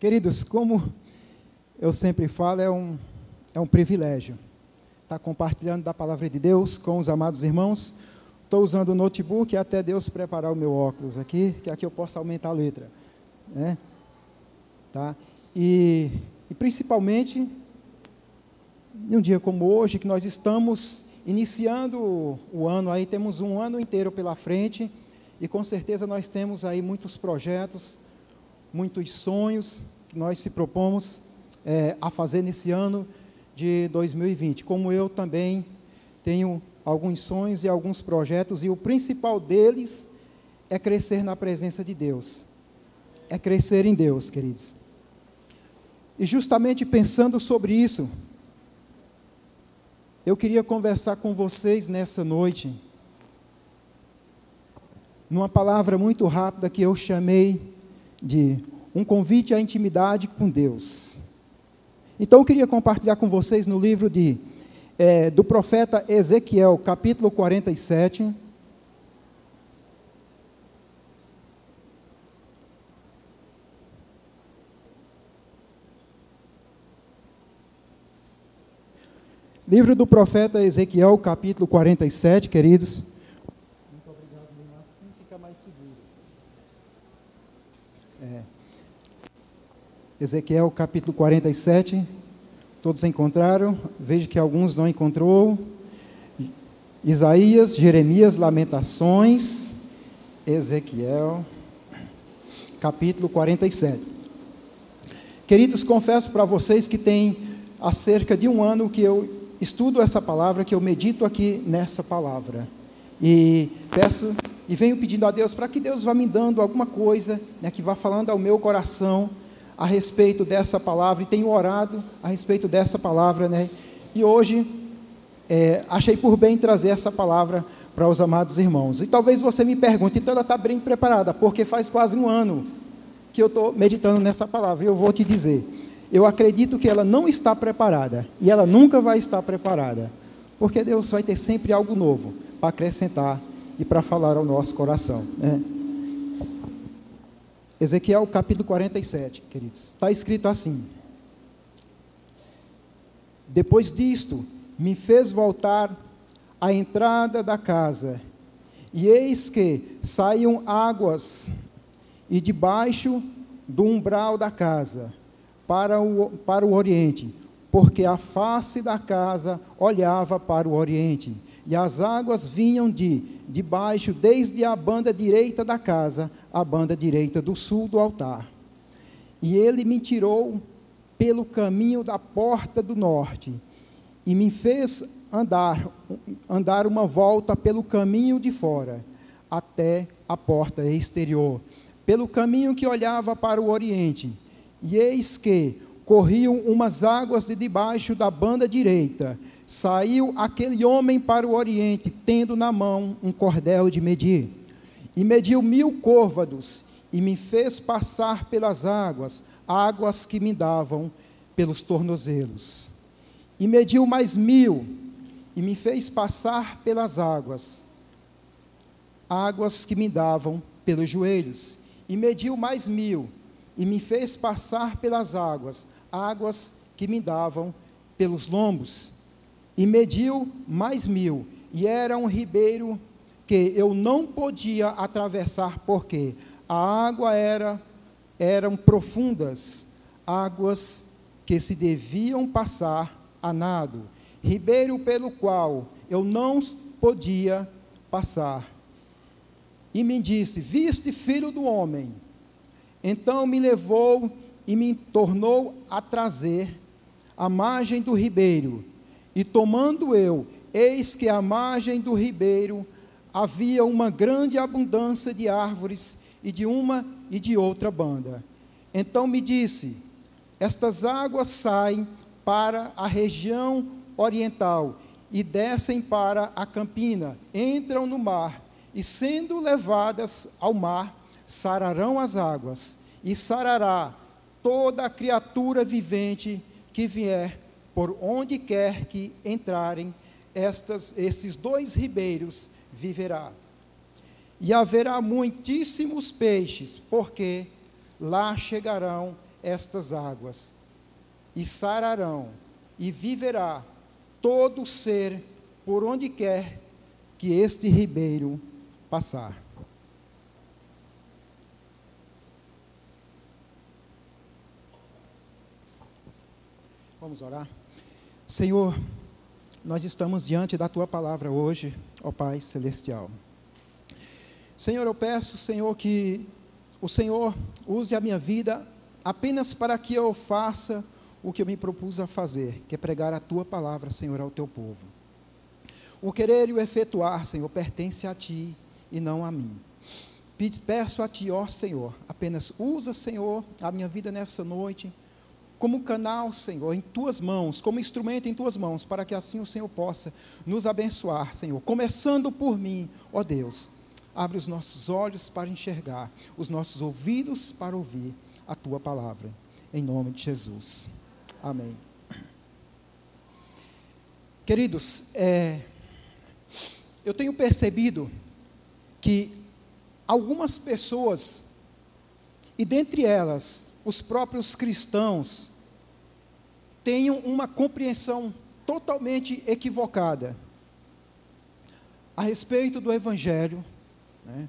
Queridos, como eu sempre falo, é um privilégio estar compartilhando da palavra de Deus com os amados irmãos. Estou usando o notebook até Deus preparar o meu óculos aqui, que aqui eu posso aumentar a letra, né? Tá? E principalmente, em um dia como hoje, que nós estamos iniciando o ano, aí temos um ano inteiro pela frente, e com certeza nós temos aí muitos projetos, muitos sonhos que nós se propomos a fazer nesse ano de 2020. Como eu também tenho alguns sonhos e alguns projetos, e o principal deles é crescer na presença de Deus, é crescer em Deus, queridos. E justamente pensando sobre isso, eu queria conversar com vocês nessa noite, numa palavra muito rápida que eu chamei de um convite à intimidade com Deus. Então eu queria compartilhar com vocês no livro do profeta Ezequiel, capítulo 47. Livro do profeta Ezequiel, capítulo 47, queridos. Muito obrigado, irmão. Assim fica mais seguro. Ezequiel, capítulo 47. Todos encontraram? Vejo que alguns não encontrou. Isaías, Jeremias, Lamentações, Ezequiel, capítulo 47. Queridos, confesso para vocês que tem há cerca de um ano que eu estudo essa palavra, que eu medito aqui nessa palavra, e peço e venho pedindo a Deus para que Deus vá me dando alguma coisa, né, que vá falando ao meu coração a respeito dessa palavra, e tenho orado a respeito dessa palavra, né, e hoje achei por bem trazer essa palavra para os amados irmãos. E talvez você me pergunte, então ela está bem preparada, porque faz quase um ano que eu estou meditando nessa palavra, e eu vou te dizer, eu acredito que ela não está preparada, e ela nunca vai estar preparada, porque Deus vai ter sempre algo novo para acrescentar e para falar ao nosso coração, né? Ezequiel capítulo 47, queridos, está escrito assim: depois disto, me fez voltar à entrada da casa, e eis que saíam águas, e debaixo do umbral da casa, para o oriente, porque a face da casa olhava para o oriente, e as águas vinham de baixo, desde a banda direita da casa, à banda direita do sul do altar. E ele me tirou pelo caminho da porta do norte, e me fez andar uma volta pelo caminho de fora, até a porta exterior, pelo caminho que olhava para o oriente. E eis que corriam umas águas de debaixo da banda direita. Saiu aquele homem para o oriente, tendo na mão um cordel de medir. E mediu 1000 côvados, e me fez passar pelas águas, águas que me davam pelos tornozelos. E mediu mais 1000, e me fez passar pelas águas, águas que me davam pelos joelhos. E mediu mais 1000, e me fez passar pelas águas, águas que me davam pelos lombos. E mediu mais 1000, e era um ribeiro que eu não podia atravessar, porque a água eram profundas, águas que se deviam passar a nado, ribeiro pelo qual eu não podia passar. E me disse: viste, filho do homem? Então me levou e me tornou a trazer à margem do ribeiro, e tomando eu, eis que à margem do ribeiro havia uma grande abundância de árvores, e de uma e de outra banda. Então me disse: estas águas saem para a região oriental, e descem para a campina, entram no mar, e sendo levadas ao mar, sararão as águas, e sarará toda a criatura vivente que vier, por onde quer que entrarem esses 2 ribeiros, viverá. E haverá muitíssimos peixes, porque lá chegarão estas águas, e sararão, e viverá todo ser por onde quer que este ribeiro passar. Vamos orar? Senhor, nós estamos diante da Tua palavra hoje, ó Pai Celestial. Senhor, eu peço, Senhor, que o Senhor use a minha vida apenas para que eu faça o que eu me propus a fazer, que é pregar a Tua palavra, Senhor, ao Teu povo. O querer e o efetuar, Senhor, pertence a Ti e não a mim. Peço a Ti, ó Senhor, apenas usa, Senhor, a minha vida nessa noite, como canal, Senhor, em Tuas mãos, como instrumento em Tuas mãos, para que assim o Senhor possa nos abençoar, Senhor, começando por mim, ó Deus. Abre os nossos olhos para enxergar, os nossos ouvidos para ouvir a Tua palavra, em nome de Jesus. Amém. Queridos, eu tenho percebido que algumas pessoas, e dentre elas, os próprios cristãos, tenham uma compreensão totalmente equivocada a respeito do Evangelho, né,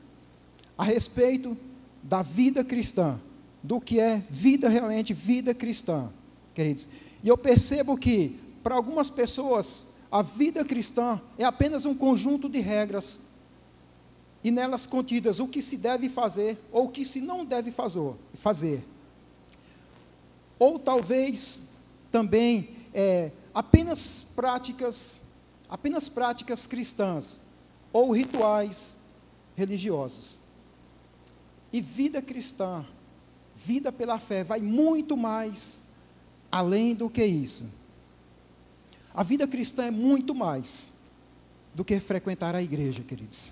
a respeito da vida cristã, do que é vida realmente, vida cristã, queridos. E eu percebo que, para algumas pessoas, a vida cristã é apenas um conjunto de regras, e nelas contidas o que se deve fazer, ou o que se não deve fazer. Ou talvez também apenas práticas cristãs, ou rituais religiosos. E vida cristã, vida pela fé, vai muito mais além do que isso. A vida cristã é muito mais do que frequentar a igreja, queridos.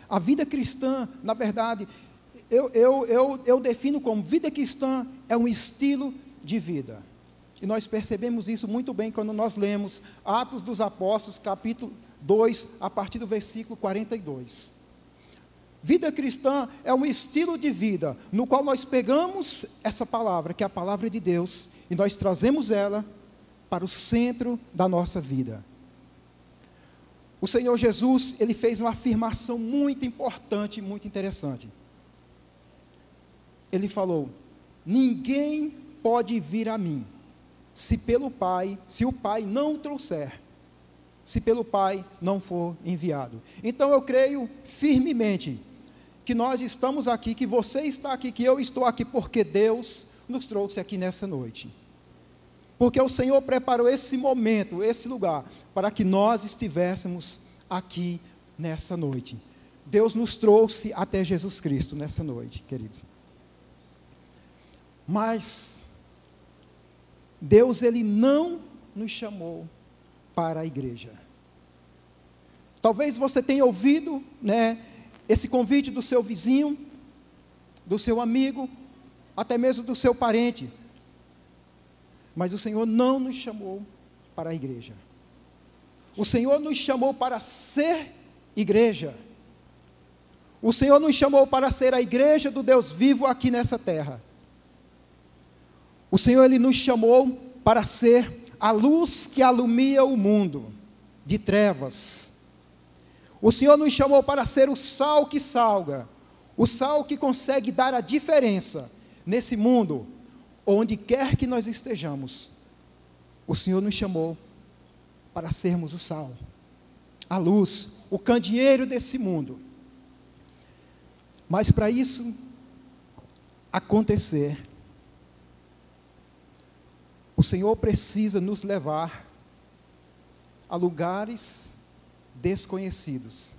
A vida cristã, na verdade, eu defino como vida cristã é um estilo de vida. E nós percebemos isso muito bem quando nós lemos Atos dos Apóstolos, capítulo 2, a partir do versículo 42. Vida cristã é um estilo de vida, no qual nós pegamos essa palavra, que é a palavra de Deus, e nós trazemos ela para o centro da nossa vida. O Senhor Jesus, Ele fez uma afirmação muito importante, muito interessante. Ele falou: ninguém pode vir a mim, se o Pai não o trouxer, se pelo Pai não for enviado. Então eu creio firmemente que nós estamos aqui, que você está aqui, que eu estou aqui, porque Deus nos trouxe aqui nessa noite. Porque o Senhor preparou esse momento, esse lugar, para que nós estivéssemos aqui nessa noite. Deus nos trouxe até Jesus Cristo nessa noite, queridos. Mas Deus, Ele não nos chamou para a igreja. Talvez você tenha ouvido, né, esse convite do seu vizinho, do seu amigo, até mesmo do seu parente. Mas o Senhor não nos chamou para a igreja. O Senhor nos chamou para ser igreja. O Senhor nos chamou para ser a igreja do Deus vivo aqui nessa terra. O Senhor, Ele nos chamou para ser a luz que alumia o mundo de trevas. O Senhor nos chamou para ser o sal que salga, o sal que consegue dar a diferença nesse mundo, onde quer que nós estejamos. O Senhor nos chamou para sermos o sal, a luz, o candeeiro desse mundo. Mas para isso acontecer, o Senhor precisa nos levar a lugares desconhecidos,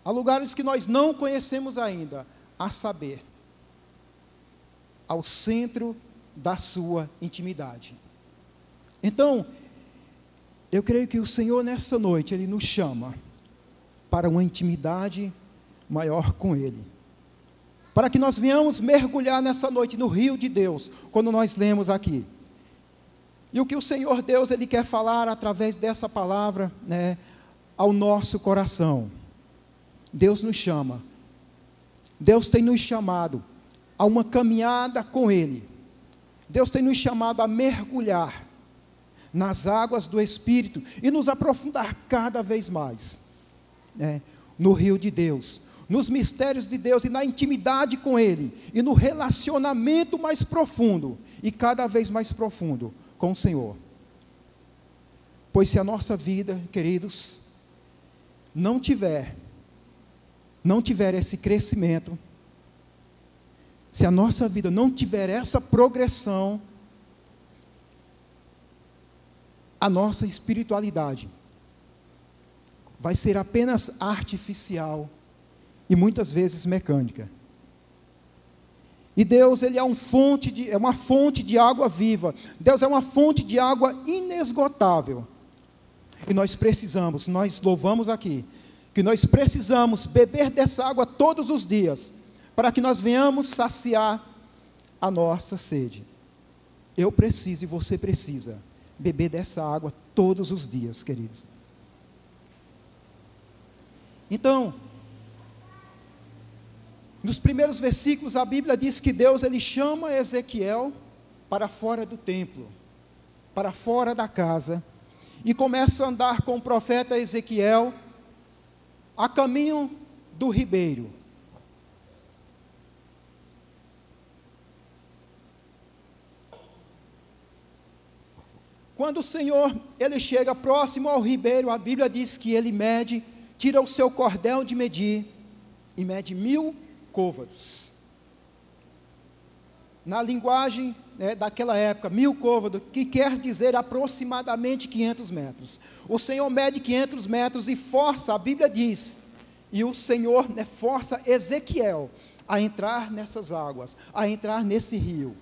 a lugares que nós não conhecemos ainda, a saber, ao centro da sua intimidade. Então, eu creio que o Senhor nessa noite, Ele nos chama para uma intimidade maior com Ele, para que nós venhamos mergulhar nessa noite no rio de Deus, quando nós lemos aqui. E o que o Senhor Deus, Ele quer falar através dessa palavra, né, ao nosso coração. Deus nos chama, Deus tem nos chamado a uma caminhada com Ele. Deus tem nos chamado a mergulhar nas águas do Espírito e nos aprofundar cada vez mais, né, no rio de Deus, nos mistérios de Deus e na intimidade com Ele, e no relacionamento mais profundo, e cada vez mais profundo, com o Senhor. Pois se a nossa vida, queridos, não tiver esse crescimento, se a nossa vida não tiver essa progressão, a nossa espiritualidade vai ser apenas artificial e muitas vezes mecânica. E Deus, Ele é uma fonte de água viva. Deus é uma fonte de água inesgotável. E nós louvamos aqui, que nós precisamos beber dessa água todos os dias, para que nós venhamos saciar a nossa sede. Eu preciso e você precisa beber dessa água todos os dias, queridos. Então, nos primeiros versículos a Bíblia diz que Deus, Ele chama Ezequiel para fora do templo, para fora da casa, e começa a andar com o profeta Ezequiel a caminho do ribeiro. Quando o Senhor, Ele chega próximo ao ribeiro, a Bíblia diz que Ele tira o seu cordel de medir, e mede 1000 côvados. Na linguagem, daquela época, 1000 côvados, que quer dizer aproximadamente 500 metros. O Senhor mede 500 metros e força, a Bíblia diz, e o Senhor, força Ezequiel a entrar nessas águas, a entrar nesse rio.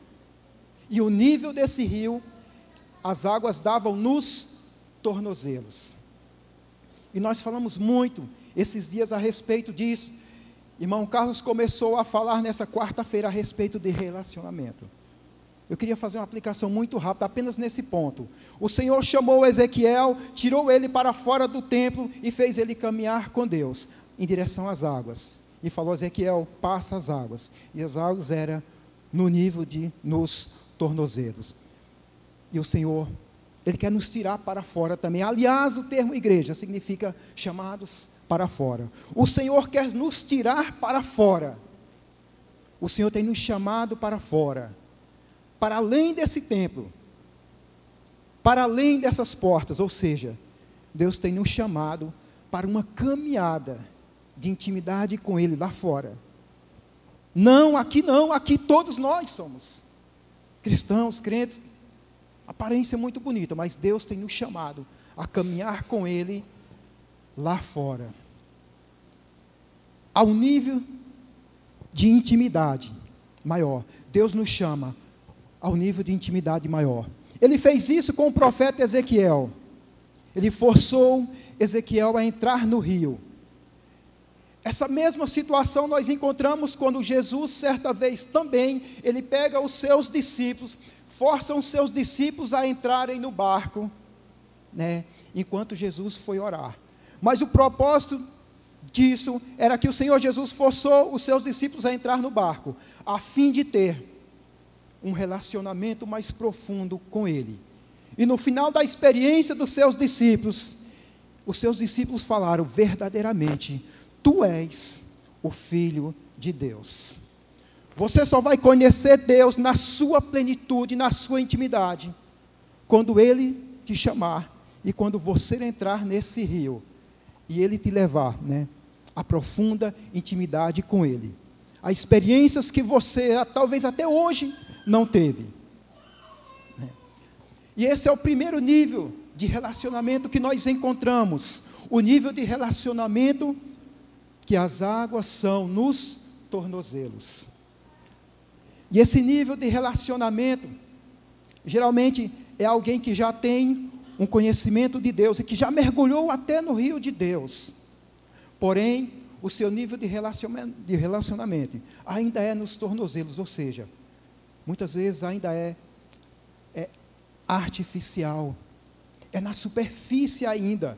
E o nível desse rio, as águas davam nos tornozelos. E nós falamos muito esses dias a respeito disso. Irmão Carlos começou a falar nessa quarta-feira a respeito de relacionamento. Eu queria fazer uma aplicação muito rápida, apenas nesse ponto. O Senhor chamou Ezequiel, tirou ele para fora do templo e fez ele caminhar com Deus, em direção às águas. E falou: Ezequiel, passa as águas. E as águas eram no nível nos tornozelos. E o Senhor, Ele quer nos tirar para fora também. Aliás, o termo igreja significa chamados para fora. O Senhor quer nos tirar para fora. O Senhor tem nos chamado para fora, para além desse templo, para além dessas portas. Ou seja, Deus tem nos chamado para uma caminhada de intimidade com Ele lá fora. Não, aqui todos nós somos cristãos, crentes, aparência muito bonita, mas Deus tem nos chamado a caminhar com Ele lá fora, ao nível de intimidade maior. Deus nos chama ao nível de intimidade maior. Ele fez isso com o profeta Ezequiel. Ele forçou Ezequiel a entrar no rio. Essa mesma situação nós encontramos quando Jesus, certa vez também, Ele pega os seus discípulos, força os seus discípulos a entrarem no barco, enquanto Jesus foi orar. Mas o propósito disso era que o Senhor Jesus forçou os seus discípulos a entrar no barco, a fim de ter um relacionamento mais profundo com Ele. E no final da experiência dos seus discípulos, os seus discípulos falaram: verdadeiramente, Tu és o Filho de Deus. Você só vai conhecer Deus na sua plenitude, na sua intimidade, quando Ele te chamar e quando você entrar nesse rio e Ele te levar, a profunda intimidade com Ele. As experiências que você, talvez até hoje, não teve. E esse é o primeiro nível de relacionamento que nós encontramos. O nível de relacionamento que as águas são nos tornozelos. E esse nível de relacionamento, geralmente, é alguém que já tem um conhecimento de Deus e que já mergulhou até no rio de Deus. Porém, o seu nível de relacionamento ainda é nos tornozelos, ou seja, muitas vezes ainda é artificial, é na superfície ainda.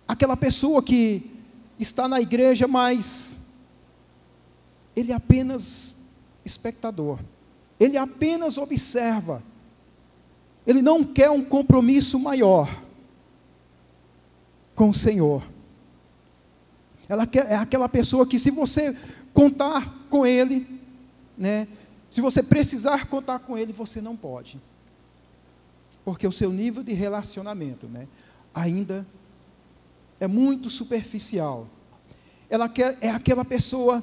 Aquela pessoa que está na igreja, mas ele é apenas espectador, ele apenas observa, ele não quer um compromisso maior com o Senhor. É aquela pessoa que, se você contar com ele, né, se você precisar contar com ele, você não pode, porque o seu nível de relacionamento, né, ainda é muito superficial. É aquela pessoa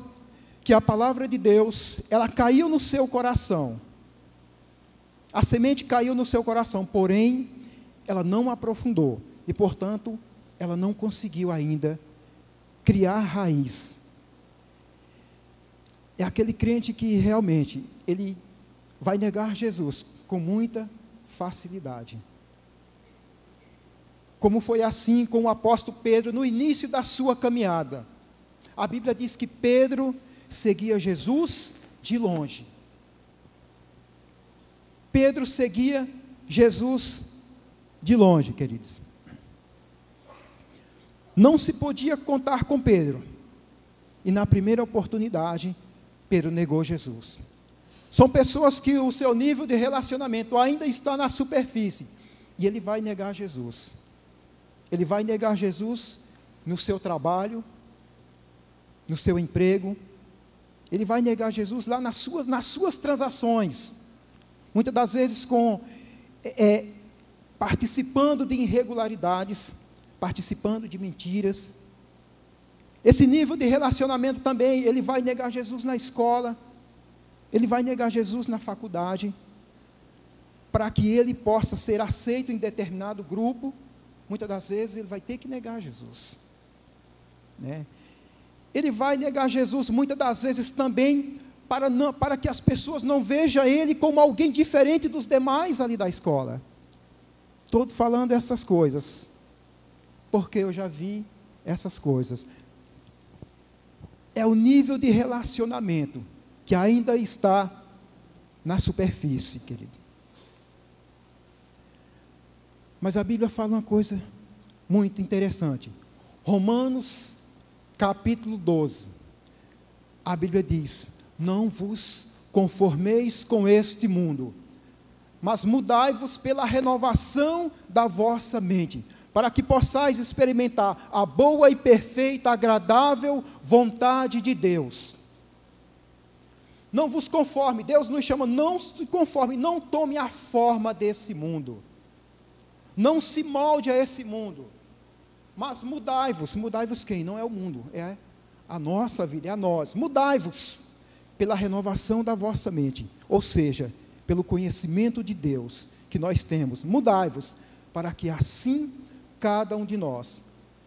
que a palavra de Deus, ela caiu no seu coração, a semente caiu no seu coração, porém, ela não aprofundou, e portanto, ela não conseguiu ainda criar raiz. É aquele crente que realmente, ele vai negar Jesus com muita facilidade. Como foi assim com o apóstolo Pedro no início da sua caminhada. A Bíblia diz que Pedro seguia Jesus de longe. Pedro seguia Jesus de longe, queridos. Não se podia contar com Pedro. E na primeira oportunidade, Pedro negou Jesus. São pessoas que o seu nível de relacionamento ainda está na superfície. E ele vai negar Jesus. Ele vai negar Jesus no seu trabalho, no seu emprego. Ele vai negar Jesus lá nas suas transações. Muitas das vezes participando de irregularidades, participando de mentiras. Esse nível de relacionamento também, ele vai negar Jesus na escola, ele vai negar Jesus na faculdade, para que ele possa ser aceito em determinado grupo. Muitas das vezes ele vai ter que negar Jesus, né? Ele vai negar Jesus muitas das vezes também para que as pessoas não vejam ele como alguém diferente dos demais ali da escola. Estou falando essas coisas porque eu já vi essas coisas. É o nível de relacionamento que ainda está na superfície, querido. Mas a Bíblia fala uma coisa muito interessante. Romanos capítulo 12. A Bíblia diz: não vos conformeis com este mundo, mas mudai-vos pela renovação da vossa mente, para que possais experimentar a boa e perfeita, agradável vontade de Deus. Não vos conforme, Deus nos chama, não se conforme, não tome a forma desse mundo, não se molde a esse mundo, mas mudai-vos quem? Não é o mundo, é a nossa vida, é a nós. Mudai-vos pela renovação da vossa mente, ou seja, pelo conhecimento de Deus que nós temos. Mudai-vos, para que assim cada um de nós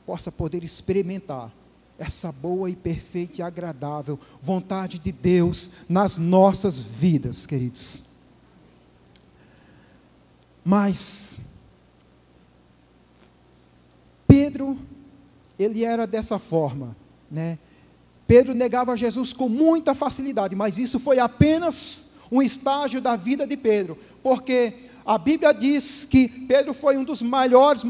possa poder experimentar essa boa e perfeita e agradável vontade de Deus nas nossas vidas, queridos. Mas Pedro, ele era dessa forma, né? Pedro negava Jesus com muita facilidade, mas isso foi apenas um estágio da vida de Pedro, porque a Bíblia diz que Pedro foi um dos maiores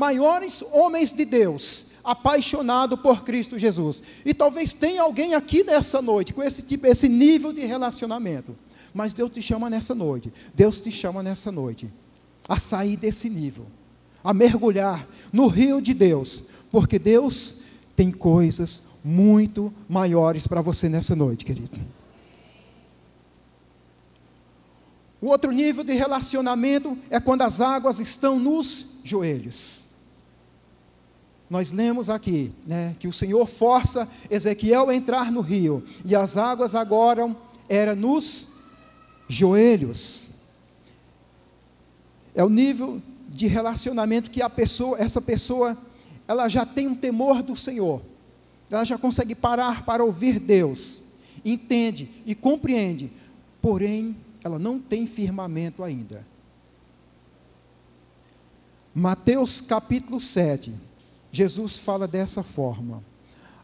homens de Deus, apaixonado por Cristo Jesus. E talvez tenha alguém aqui nessa noite com esse nível de relacionamento. Mas Deus te chama nessa noite. Deus te chama nessa noite a sair desse nível, a mergulhar no rio de Deus, porque Deus tem coisas muito maiores para você nessa noite, querido. O outro nível de relacionamento é quando as águas estão nos joelhos. Nós lemos aqui, né, que o Senhor força Ezequiel a entrar no rio, e as águas agora eram nos joelhos. É o nível de relacionamento que essa pessoa, ela já tem um temor do Senhor, ela já consegue parar para ouvir Deus, entende e compreende, porém, ela não tem firmamento ainda. Mateus capítulo 7, Jesus fala dessa forma: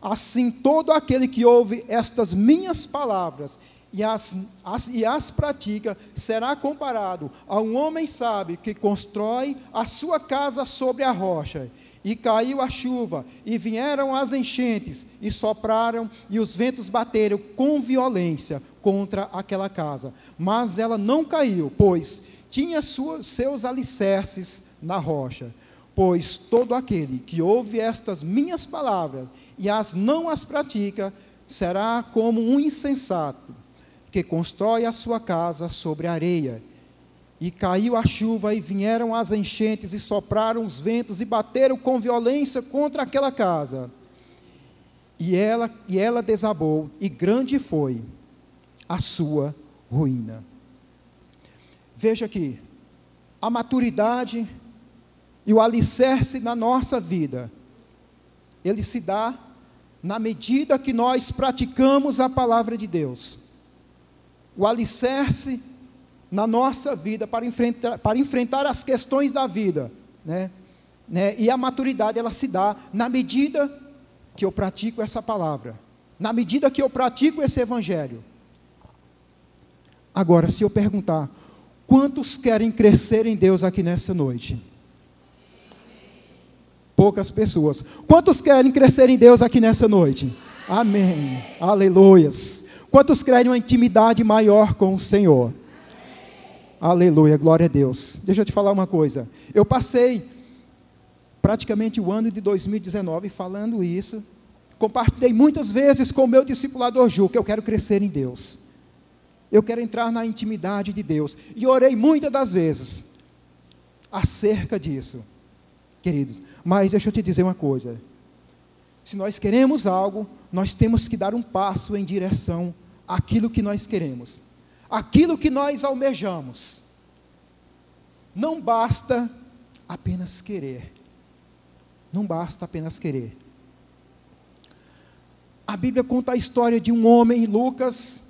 assim todo aquele que ouve estas minhas palavras e as pratica, será comparado a um homem sábio que constrói a sua casa sobre a rocha, E caiu a chuva, e vieram as enchentes, e sopraram, e os ventos bateram com violência contra aquela casa. Mas ela não caiu, pois tinha seus alicerces na rocha. Pois todo aquele que ouve estas minhas palavras e não as pratica, será como um insensato, que constrói a sua casa sobre a areia. E caiu a chuva, e vieram as enchentes, e sopraram os ventos, e bateram com violência contra aquela casa. E ela desabou, e grande foi a sua ruína. Veja aqui, a maturidade e o alicerce na nossa vida, ele se dá na medida que nós praticamos a palavra de Deus. O alicerce na nossa vida para enfrentar as questões da vida, e a maturidade, ela se dá na medida que eu pratico essa palavra, na medida que eu pratico esse evangelho. Agora, se eu perguntar, quantos querem crescer em Deus aqui nessa noite? Poucas pessoas. Quantos querem crescer em Deus aqui nessa noite? Amém. Aleluias. Quantos querem uma intimidade maior com o Senhor? Aleluia, glória a Deus. Deixa eu te falar uma coisa. Eu passei praticamente o ano de 2019 falando isso. Compartilhei muitas vezes com o meu discipulador Ju, que eu quero crescer em Deus. Eu quero entrar na intimidade de Deus. E orei muitas das vezes acerca disso, queridos. Mas deixa eu te dizer uma coisa. Se nós queremos algo, nós temos que dar um passo em direção àquilo que nós queremos. Aquilo que nós almejamos. Não basta apenas querer. Não basta apenas querer. A Bíblia conta a história de um homem, em Lucas,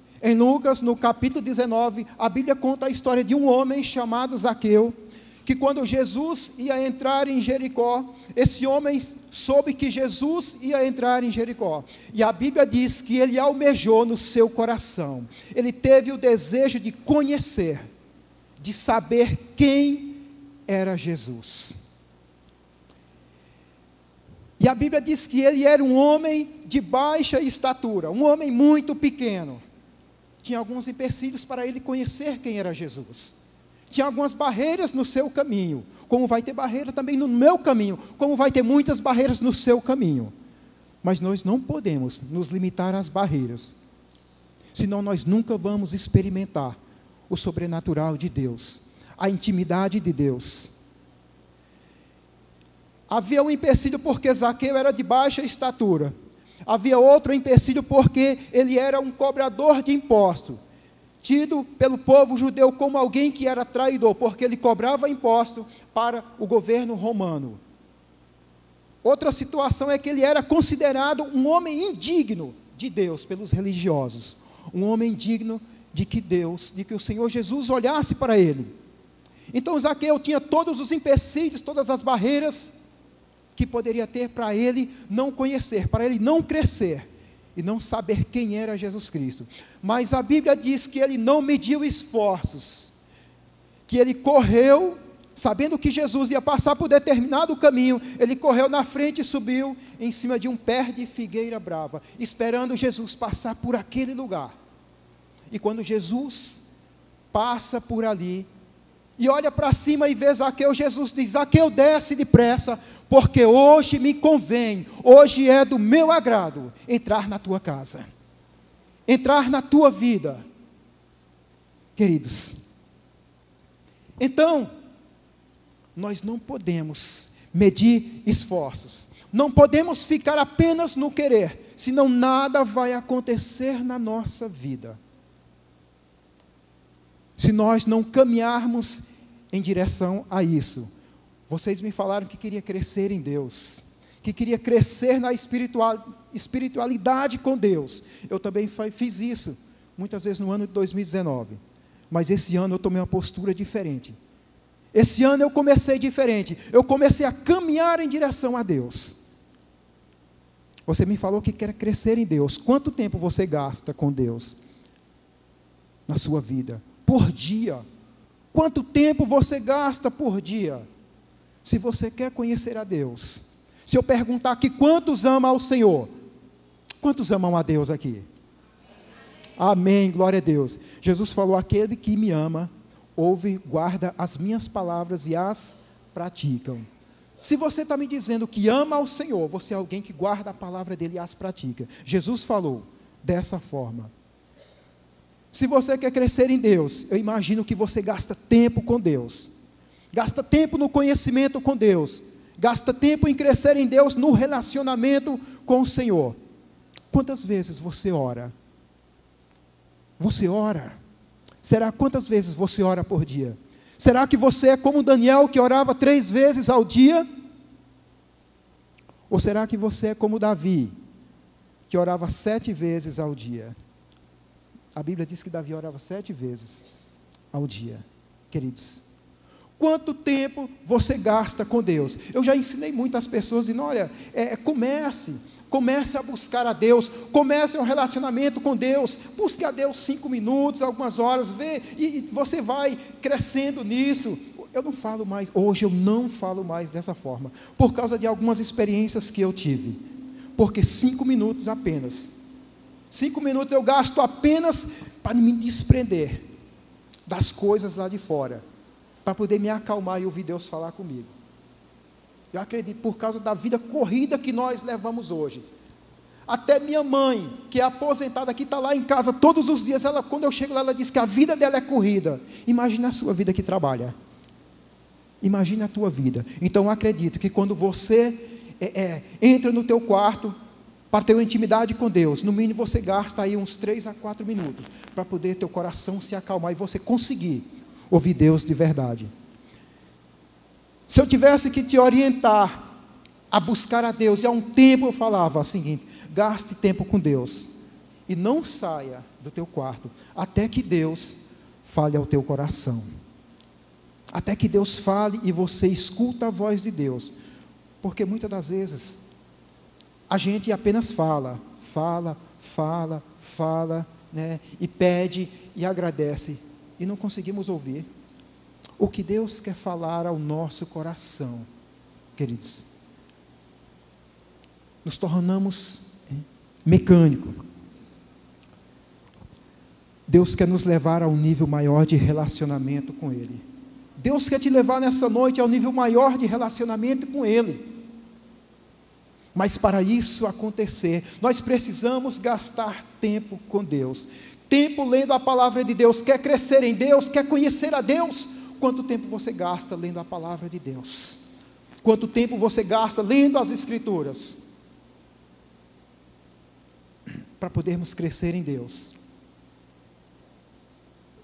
no capítulo 19, a Bíblia conta a história de um homem chamado Zaqueu, que quando Jesus ia entrar em Jericó, esse homem soube que Jesus ia entrar em Jericó, e a Bíblia diz que ele almejou no seu coração, ele teve o desejo de conhecer, de saber quem era Jesus. E a Bíblia diz que ele era um homem de baixa estatura, um homem muito pequeno. Tinha alguns empecilhos para ele conhecer quem era Jesus. Tinha algumas barreiras no seu caminho, como vai ter barreira também no meu caminho, como vai ter muitas barreiras no seu caminho. Mas nós não podemos nos limitar às barreiras, senão nós nunca vamos experimentar o sobrenatural de Deus, a intimidade de Deus. Havia um empecilho porque Zaqueu era de baixa estatura. Havia outro empecilho porque ele era um cobrador de impostos, tido pelo povo judeu como alguém que era traidor, porque ele cobrava imposto para o governo romano. Outra situação é que ele era considerado um homem indigno de Deus pelos religiosos, um homem digno de que o Senhor Jesus olhasse para ele. Então Zaqueu tinha todos os empecilhos, todas as barreiras que poderia ter para ele não conhecer, para ele não crescer e não saber quem era Jesus Cristo. Mas a Bíblia diz que ele não mediu esforços, que ele correu, sabendo que Jesus ia passar por determinado caminho, ele correu na frente e subiu em cima de um pé de figueira brava, esperando Jesus passar por aquele lugar. E quando Jesus passa por ali, e olha para cima e vê Zaqueu, Jesus diz: Zaqueu, desce depressa, porque hoje me convém, hoje é do meu agrado entrar na tua casa, entrar na tua vida. Queridos, então, nós não podemos medir esforços, não podemos ficar apenas no querer, senão nada vai acontecer na nossa vida. Se nós não caminharmos em direção a isso. Vocês me falaram que queria crescer em Deus, que queria crescer na espiritualidade com Deus. Eu também fiz isso, muitas vezes no ano de 2019. Mas esse ano eu tomei uma postura diferente. Esse ano eu comecei diferente. Eu comecei a caminhar em direção a Deus. Você me falou que quer crescer em Deus. Quanto tempo você gasta com Deus na sua vida? Por dia. Quanto tempo você gasta por dia? Se você quer conhecer a Deus, Se eu perguntar aqui, quantos amam ao Senhor? Quantos amam a Deus aqui? Amém, glória a Deus. Jesus falou, aquele que me ama, ouve, guarda as minhas palavras e as praticam. Se você está me dizendo que ama ao Senhor, você é alguém que guarda a palavra dele e as pratica. Jesus falou dessa forma. Se você quer crescer em Deus, eu imagino que você gasta tempo com Deus, gasta tempo no conhecimento com Deus, gasta tempo em crescer em Deus, no relacionamento com o Senhor. Quantas vezes você ora? Você ora? Será quantas vezes você ora por dia? Será que você é como Daniel, que orava 3 vezes ao dia? Ou será que você é como Davi, que orava 7 vezes ao dia? A Bíblia diz que Davi orava 7 vezes ao dia. Queridos, quanto tempo você gasta com Deus? Eu já ensinei muitas pessoas, dizendo, olha, comece a buscar a Deus, comece um relacionamento com Deus, busque a Deus 5 minutos, algumas horas, vê, e você vai crescendo nisso. Hoje eu não falo mais dessa forma, por causa de algumas experiências que eu tive, porque 5 minutos apenas, 5 minutos eu gasto apenas para me desprender das coisas lá de fora, para poder me acalmar e ouvir Deus falar comigo. Eu acredito, por causa da vida corrida que nós levamos hoje, até minha mãe, que é aposentada, que está lá em casa todos os dias, quando eu chego lá, ela diz que a vida dela é corrida. Imagina a sua vida que trabalha, imagina a tua vida. Então eu acredito que quando você entra no teu quarto, para ter uma intimidade com Deus, no mínimo você gasta aí uns 3 a 4 minutos, para poder teu coração se acalmar, e você conseguir ouvir Deus de verdade. Se eu tivesse que te orientar a buscar a Deus, e há um tempo eu falava o seguinte, gaste tempo com Deus, e não saia do teu quarto, até que Deus fale ao teu coração, até que Deus fale e você escuta a voz de Deus, porque muitas das vezes, a gente apenas fala, né, e pede e agradece, e não conseguimos ouvir o que Deus quer falar ao nosso coração. Queridos, nos tornamos mecânicos. Deus quer nos levar a um nível maior de relacionamento com Ele. Deus quer te levar nessa noite ao nível maior de relacionamento com Ele. Mas para isso acontecer, nós precisamos gastar tempo com Deus, tempo lendo a palavra de Deus. Quer crescer em Deus, quer conhecer a Deus? Quanto tempo você gasta lendo a palavra de Deus? Quanto tempo você gasta lendo as Escrituras? Para podermos crescer em Deus.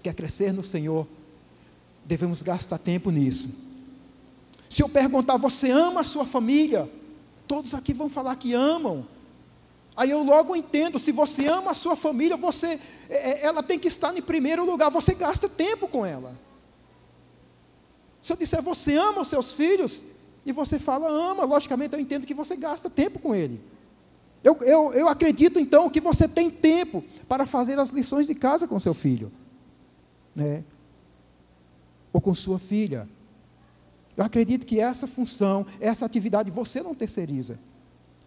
Quer crescer no Senhor? Devemos gastar tempo nisso. Se eu perguntar, você ama a sua família? Todos aqui vão falar que amam. Aí eu logo entendo, se você ama a sua família, ela tem que estar em primeiro lugar, você gasta tempo com ela. Se eu disser, você ama os seus filhos, e você fala, ama, logicamente eu entendo que você gasta tempo com ele. Eu acredito então que você tem tempo para fazer as lições de casa com seu filho, né? Ou com sua filha. Eu acredito que essa função, essa atividade, você não terceiriza.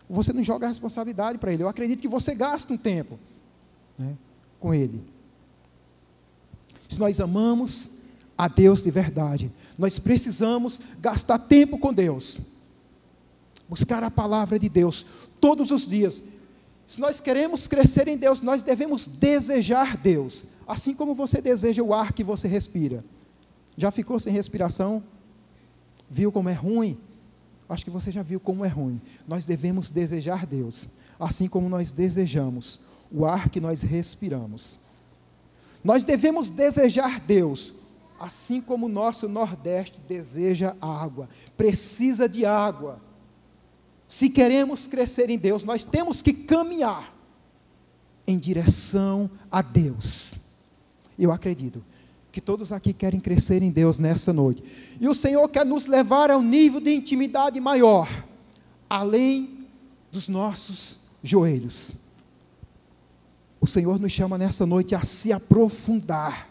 Você não joga a responsabilidade para ele. Eu acredito que você gasta um tempo, né, com ele. Se nós amamos a Deus de verdade, nós precisamos gastar tempo com Deus. Buscar a palavra de Deus todos os dias. Se nós queremos crescer em Deus, nós devemos desejar Deus. Assim como você deseja o ar que você respira. Já ficou sem respiração? Viu como é ruim? Acho que você já viu como é ruim. Nós devemos desejar Deus, assim como nós desejamos o ar que nós respiramos. Nós devemos desejar Deus, assim como o nosso Nordeste deseja água, precisa de água. Se queremos crescer em Deus, nós temos que caminhar em direção a Deus. Eu acredito que todos aqui querem crescer em Deus nessa noite, e o Senhor quer nos levar a um nível de intimidade maior, além dos nossos joelhos. O Senhor nos chama nessa noite a se aprofundar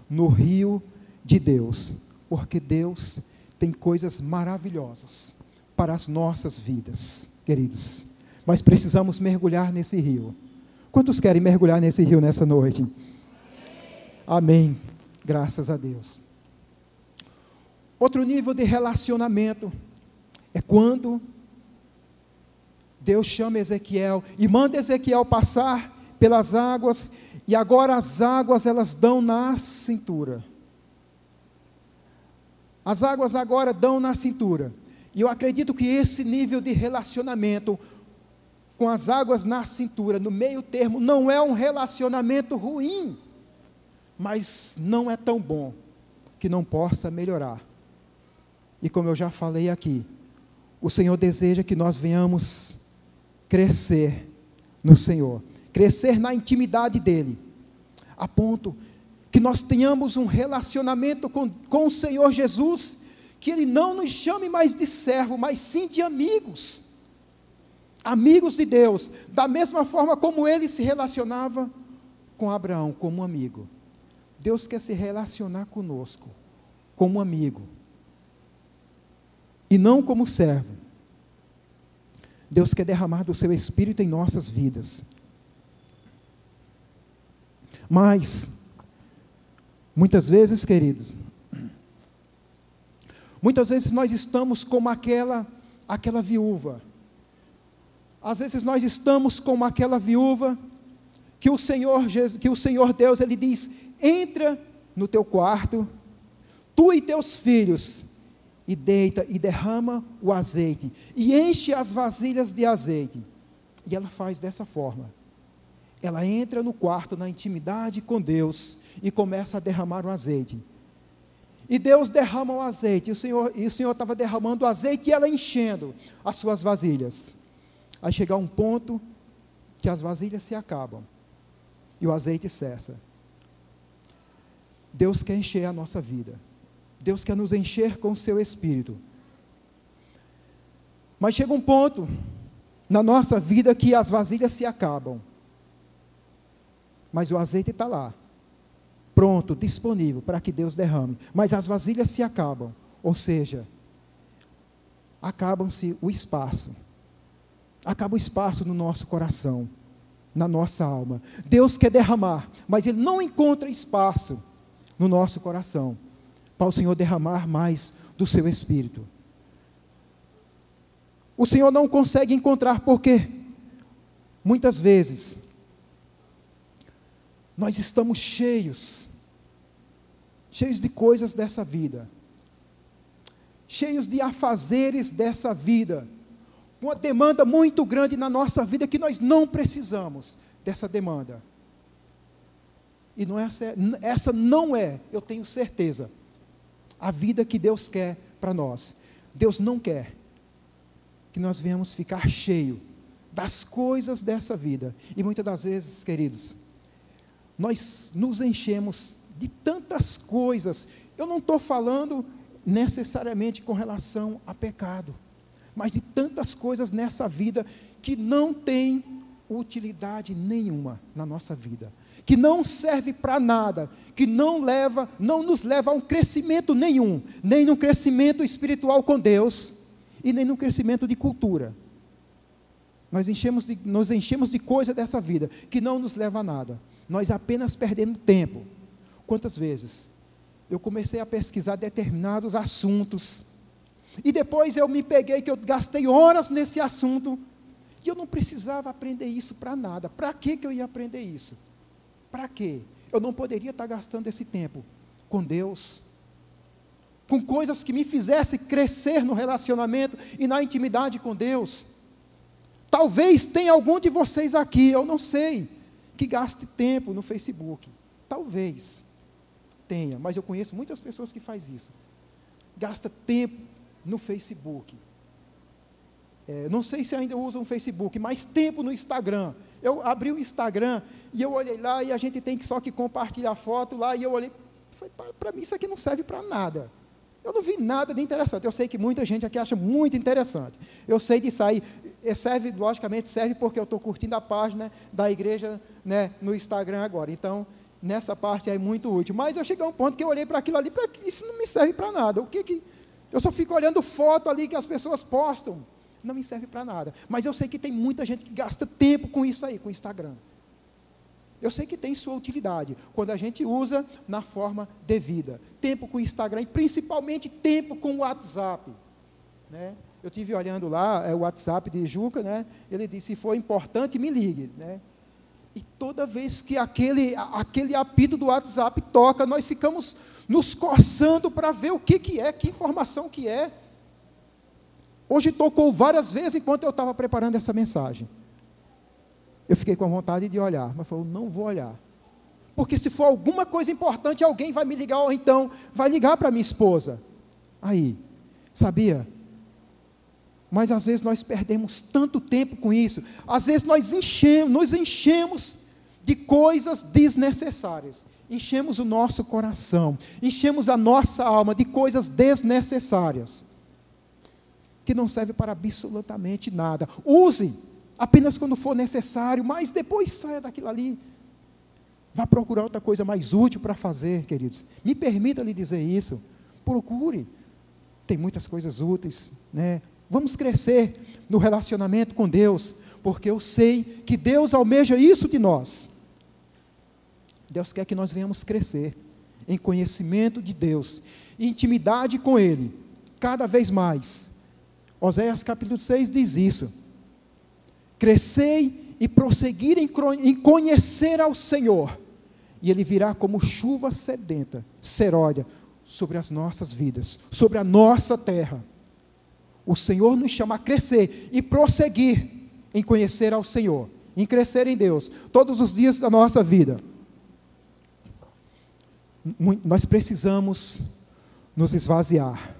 no rio de Deus, porque Deus tem coisas maravilhosas para as nossas vidas, queridos. Mas precisamos mergulhar nesse rio. Quantos querem mergulhar nesse rio nessa noite? Amém. Graças a Deus. Outro nível de relacionamento é quando Deus chama Ezequiel e manda Ezequiel passar pelas águas, e agora as águas elas dão na cintura. As águas agora dão na cintura. E eu acredito que esse nível de relacionamento com as águas na cintura, no meio termo, não é um relacionamento ruim, mas não é tão bom que não possa melhorar. E como eu já falei aqui, o Senhor deseja que nós venhamos crescer no Senhor, crescer na intimidade dEle, a ponto que nós tenhamos um relacionamento com o Senhor Jesus, que Ele não nos chame mais de servo, mas sim de amigos, amigos de Deus, da mesma forma como Ele se relacionava com Abraão, como amigo. Deus quer se relacionar conosco, como amigo, e não como servo. Deus quer derramar do seu Espírito em nossas vidas. Mas, muitas vezes, queridos, muitas vezes nós estamos como aquela viúva. Às vezes nós estamos como aquela viúva que o Senhor Deus, Ele diz: entra no teu quarto, tu e teus filhos, e deita e derrama o azeite, e enche as vasilhas de azeite. E ela faz dessa forma. Ela entra no quarto, na intimidade com Deus, e começa a derramar o azeite. E Deus derrama o azeite, e o Senhor estava derramando o azeite, e ela enchendo as suas vasilhas. Aí chega um ponto que as vasilhas se acabam, e o azeite cessa. Deus quer encher a nossa vida. Deus quer nos encher com o seu Espírito. Mas chega um ponto na nossa vida que as vasilhas se acabam. Mas o azeite está lá, pronto, disponível para que Deus derrame. Mas as vasilhas se acabam, ou seja, acaba-se o espaço. Acaba o espaço no nosso coração, na nossa alma. Deus quer derramar, mas Ele não encontra espaço no nosso coração para o Senhor derramar mais do seu Espírito. O Senhor não consegue encontrar, porque muitas vezes nós estamos cheios de coisas dessa vida, cheios de afazeres dessa vida, uma demanda muito grande na nossa vida, que nós não precisamos dessa demanda. E essa não é, eu tenho certeza, a vida que Deus quer para nós. Deus não quer que nós venhamos ficar cheio das coisas dessa vida. E muitas das vezes, queridos, nós nos enchemos de tantas coisas. Eu não estou falando necessariamente com relação a pecado, mas de tantas coisas nessa vida que não tem utilidade nenhuma na nossa vida, que não serve para nada, que não nos leva a um crescimento nenhum, nem no crescimento espiritual com Deus, e nem no crescimento de cultura. Nós nos enchemos de coisa dessa vida, que não nos leva a nada, nós apenas perdemos tempo. Quantas vezes eu comecei a pesquisar determinados assuntos, e depois eu me peguei que eu gastei horas nesse assunto, e eu não precisava aprender isso para nada. Para que eu ia aprender isso? Para quê? Eu não poderia estar gastando esse tempo com Deus, com coisas que me fizessem crescer no relacionamento e na intimidade com Deus. Talvez tenha algum de vocês aqui, eu não sei, que gaste tempo no Facebook. Talvez tenha, mas eu conheço muitas pessoas que fazem isso. Gasta tempo no Facebook. Não sei se ainda usam o Facebook, mas tempo no Instagram. Eu abri o Instagram e eu olhei lá, e a gente tem só que compartilhar foto lá, e eu olhei, para mim isso aqui não serve para nada. Eu não vi nada de interessante. Eu sei que muita gente aqui acha muito interessante. Eu sei disso aí. Logicamente serve porque eu estou curtindo a página da igreja, né, no Instagram agora. Então, nessa parte é muito útil. Mas eu cheguei a um ponto que eu olhei para aquilo ali, isso não me serve para nada. Eu só fico olhando foto ali que as pessoas postam. Não me serve para nada. Mas eu sei que tem muita gente que gasta tempo com isso aí, com o Instagram. Eu sei que tem sua utilidade, quando a gente usa na forma devida. Tempo com o Instagram e principalmente tempo com o WhatsApp. Né? Eu estive olhando lá, o WhatsApp de Juca, né? Ele disse, se for importante, me ligue. Né? E toda vez que aquele apito do WhatsApp toca, nós ficamos nos coçando para ver o que é, que informação que é. Hoje tocou várias vezes enquanto eu estava preparando essa mensagem. Eu fiquei com vontade de olhar, mas falei, não vou olhar. Porque se for alguma coisa importante, alguém vai me ligar, ou então vai ligar para minha esposa. Aí, sabia? Mas às vezes nós perdemos tanto tempo com isso. Às vezes nós nos enchemos de coisas desnecessárias. Enchemos o nosso coração, enchemos a nossa alma de coisas desnecessárias, que não servem para absolutamente nada. Use apenas quando for necessário, mas depois saia daquilo ali. Vá procurar outra coisa mais útil para fazer, queridos. Me permita lhe dizer isso. Procure. Tem muitas coisas úteis, né? Vamos crescer no relacionamento com Deus, porque eu sei que Deus almeja isso de nós. Deus quer que nós venhamos crescer em conhecimento de Deus, intimidade com Ele, cada vez mais. Oséias capítulo 6 diz isso. Crescei e prosseguir em conhecer ao Senhor, e Ele virá como chuva sedenta, seródia, sobre as nossas vidas, sobre a nossa terra. O Senhor nos chama a crescer e prosseguir em conhecer ao Senhor, em crescer em Deus, todos os dias da nossa vida. Nós precisamos nos esvaziar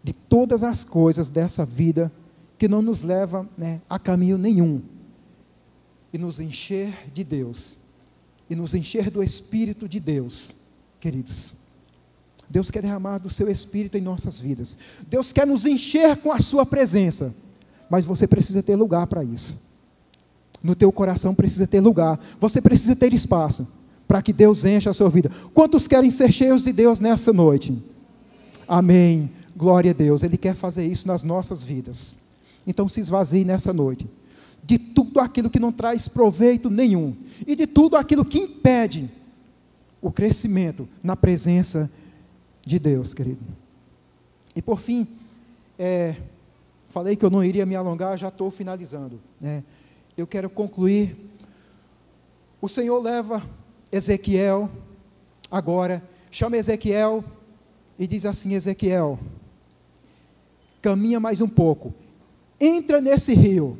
de todas as coisas dessa vida que não nos leva, né, a caminho nenhum, e nos encher de Deus, e nos encher do Espírito de Deus, queridos. Deus quer derramar do seu Espírito em nossas vidas. Deus quer nos encher com a sua presença, mas você precisa ter lugar para isso. No teu coração precisa ter lugar, você precisa ter espaço, para que Deus encha a sua vida. Quantos querem ser cheios de Deus nessa noite? Amém, glória a Deus, Ele quer fazer isso nas nossas vidas. Então se esvazie nessa noite, de tudo aquilo que não traz proveito nenhum, e de tudo aquilo que impede o crescimento na presença de Deus, querido. E por fim, falei que eu não iria me alongar, já estou finalizando, né? Eu quero concluir. O Senhor leva Ezequiel, agora, chama Ezequiel e diz assim: Ezequiel, caminha mais um pouco, entra nesse rio,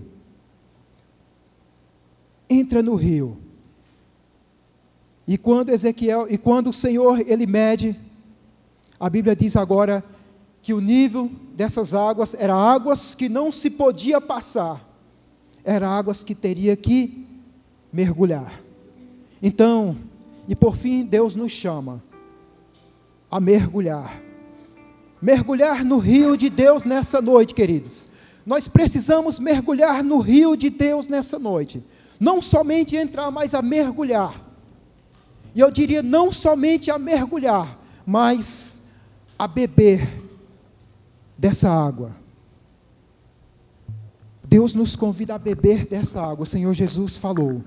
entra no rio. E quando o Senhor, Ele mede, a Bíblia diz agora, que o nível dessas águas, era águas que não se podia passar, era águas que teria que mergulhar. Então, e por fim, Deus nos chama a mergulhar no rio de Deus nessa noite, queridos. Nós precisamos mergulhar no rio de Deus nessa noite, não somente entrar, mas a mergulhar. E eu diria, não somente a mergulhar, mas a beber dessa água. Deus nos convida a beber dessa água. O Senhor Jesus falou: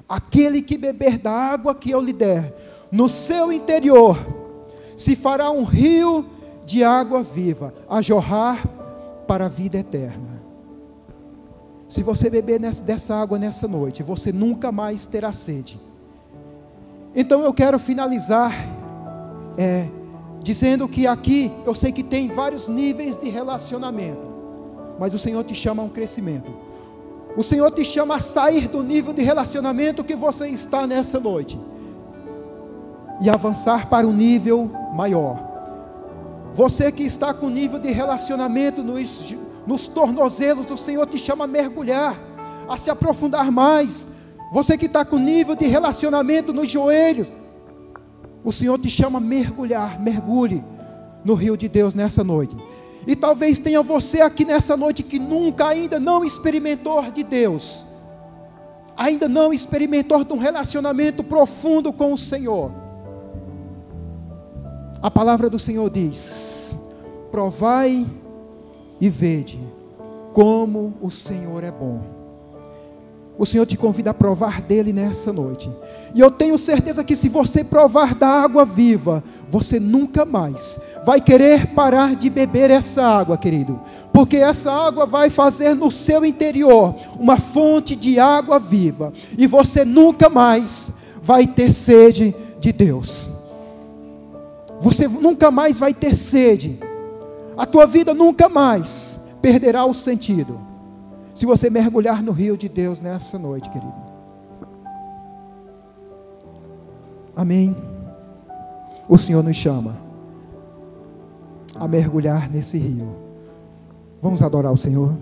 aquele que beber da água que eu lhe der, no seu interior se fará um rio de água viva, a jorrar para a vida eterna. Se você beber dessa água nessa noite, você nunca mais terá sede. Então eu quero finalizar dizendo que aqui, eu sei que tem vários níveis de relacionamento, mas o Senhor te chama a um crescimento. O Senhor te chama a sair do nível de relacionamento que você está nessa noite, e avançar para um nível maior. Você que está com nível de relacionamento nos tornozelos, o Senhor te chama a mergulhar, a se aprofundar mais. Você que está com nível de relacionamento nos joelhos, o Senhor te chama a mergulhar. Mergulhe no rio de Deus nessa noite. E talvez tenha você aqui nessa noite que nunca ainda não experimentou de Deus, ainda não experimentou de um relacionamento profundo com o Senhor. A palavra do Senhor diz: provai e vede como o Senhor é bom. O Senhor te convida a provar dele nessa noite. E eu tenho certeza que se você provar da água viva, você nunca mais vai querer parar de beber essa água, querido. Porque essa água vai fazer no seu interior uma fonte de água viva. E você nunca mais vai ter sede de Deus. Você nunca mais vai ter sede. A tua vida nunca mais perderá o sentido. Se você mergulhar no rio de Deus nessa noite, querido. Amém. O Senhor nos chama a mergulhar nesse rio. Vamos adorar o Senhor.